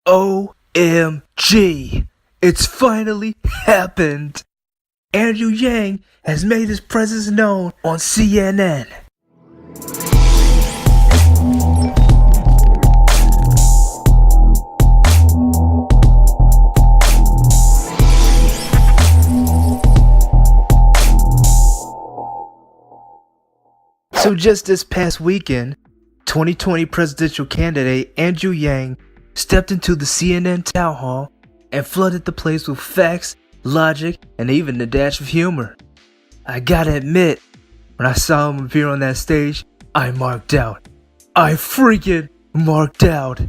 OMG! It's finally happened! Andrew Yang has made his presence known on CNN. So just this past weekend, 2020 presidential candidate Andrew Yang stepped into the CNN town hall and flooded the place with facts, logic, and even a dash of humor. I gotta admit, when I saw him appear on that stage, I marked out. I freaking marked out.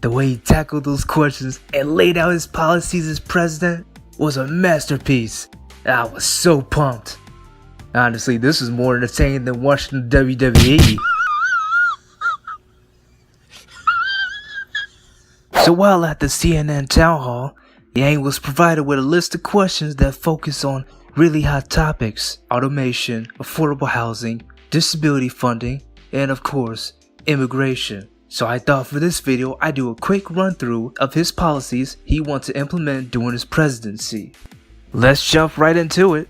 The way he tackled those questions and laid out his policies as president was a masterpiece. I was so pumped. Honestly, this is more entertaining than watching the WWE. So while at the CNN town hall, Yang was provided with a list of questions that focus on really hot topics: automation, affordable housing, disability funding, and of course, immigration. So I thought for this video I'd do a quick run through of his policies he wants to implement during his presidency. Let's jump right into it.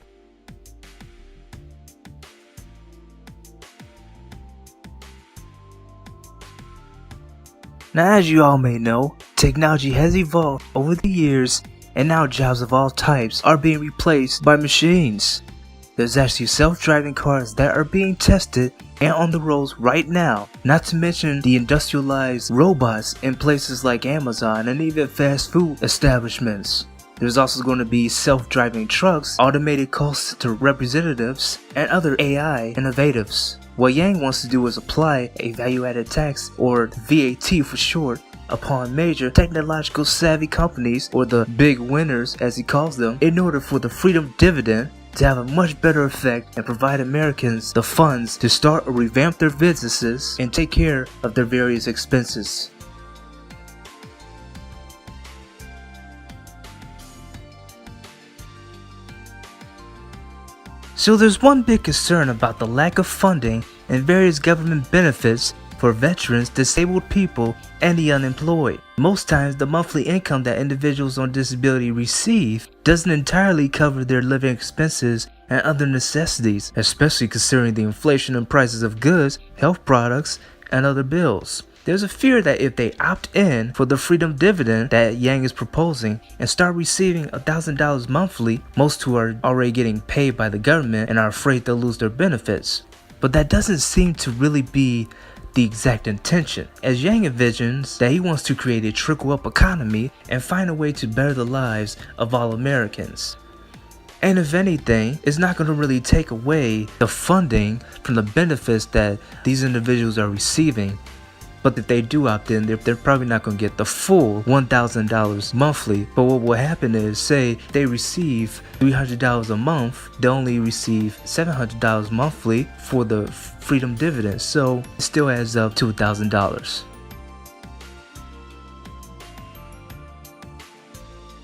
Now, as you all may know, technology has evolved over the years, and now jobs of all types are being replaced by machines. There's actually self-driving cars that are being tested and on the roads right now, not to mention the industrialized robots in places like Amazon and even fast food establishments. There's also going to be self-driving trucks, automated call center representatives, and other AI innovatives. What Yang wants to do is apply a value-added tax, or VAT for short, upon major technological savvy companies, or the big winners as he calls them, in order for the freedom dividend to have a much better effect and provide Americans the funds to start or revamp their businesses and take care of their various expenses. So there's one big concern about the lack of funding and various government benefits for veterans, disabled people, and the unemployed. Most times the monthly income that individuals on disability receive doesn't entirely cover their living expenses and other necessities, especially considering the inflation in prices of goods, health products, and other bills. There's a fear that if they opt in for the freedom dividend that Yang is proposing and start receiving $1,000 monthly, most who are already getting paid by the government and are afraid they'll lose their benefits. But that doesn't seem to really be the exact intention, as Yang envisions that he wants to create a trickle-up economy and find a way to better the lives of all Americans. And if anything, it's not going to really take away the funding from the benefits that these individuals are receiving. But if they do opt in, they're probably not going to get the full $1,000 monthly. But what will happen is, say they receive $300 a month, they only receive $700 monthly for the freedom dividend. So it still adds up to $1,000.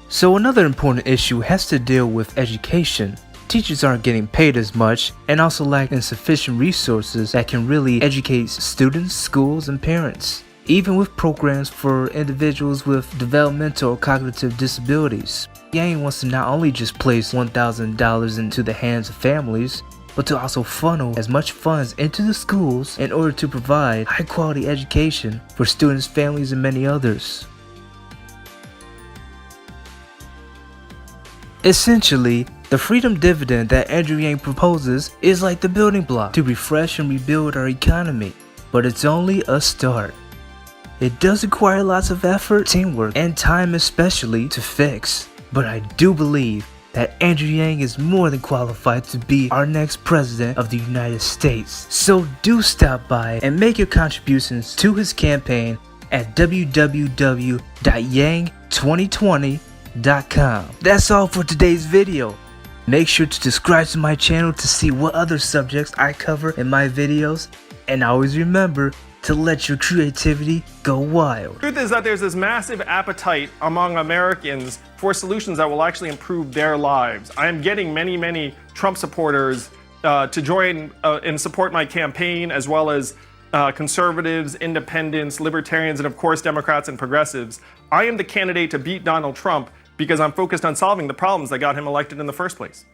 So another important issue has to deal with education. Teachers aren't getting paid as much and also lack insufficient resources that can really educate students, schools, and parents, even with programs for individuals with developmental or cognitive disabilities. Yang wants to not only just place $1,000 into the hands of families, but to also funnel as much funds into the schools in order to provide high-quality education for students, families, and many others. Essentially, the freedom dividend that Andrew Yang proposes is like the building block to refresh and rebuild our economy, but it's only a start. It does require lots of effort, teamwork, and time especially to fix, but I do believe that Andrew Yang is more than qualified to be our next president of the United States. So do stop by and make your contributions to his campaign at www.yang2020.com. That's all for today's video. Make sure to subscribe to my channel to see what other subjects I cover in my videos, and always remember to let your creativity go wild. The truth is that there's this massive appetite among Americans for solutions that will actually improve their lives. I am getting many Trump supporters to join and support my campaign, as well as conservatives, independents, libertarians, and of course Democrats and progressives. I am the candidate to beat Donald Trump because I'm focused on solving the problems that got him elected in the first place.